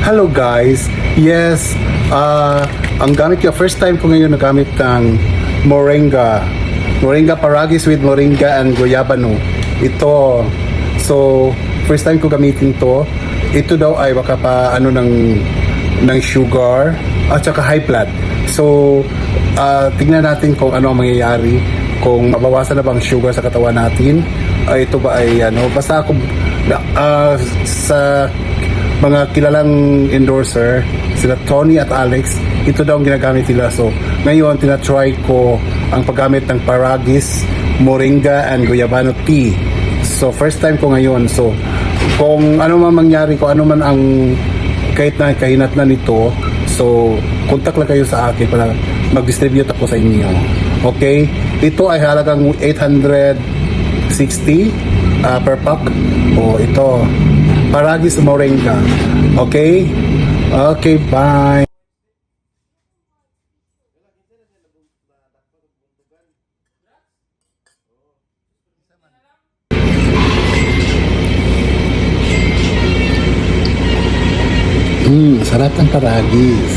Hello guys. Yes, ang gamit ko, first time ko ngayon nagamit ng moringa. Moringa paragis with moringa and goyabano. Ito. So, first time ko gamitin to. Ito daw ay baka pa ano ng sugar at saka high blood. So, tingnan natin kung ano ang mangyayari, kung mabawasan na bang sugar sa katawan natin. Ito ba ay ano, basta ako sa mga kilalang endorser, sila Tony at Alex, ito daw ang ginagamit nila. So, ngayon, tinatry ko ang paggamit ng paragis, moringa, and goyabano tea. So, first time ko ngayon. So, kung ano man mangyari, kung ano man ang kahit na kahinat na nito, so, contact lang kayo sa akin para mag-distribute ako sa inyo. Okay? Ito ay halagang 860 per pack. O, ito. Paragis moringa. Okay? Okay, bye. Sarap ng paragis.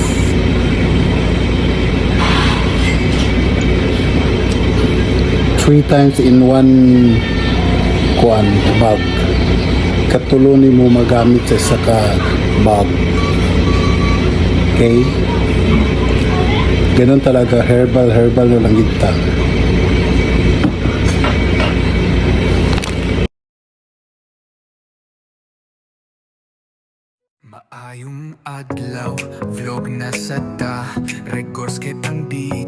Three times in one bag. Katulong mo magamit sa saka bag. Okay? Ganun talaga, herbal na lang kita. Maayong adlaw, vlog na sa ta, records kitang dito.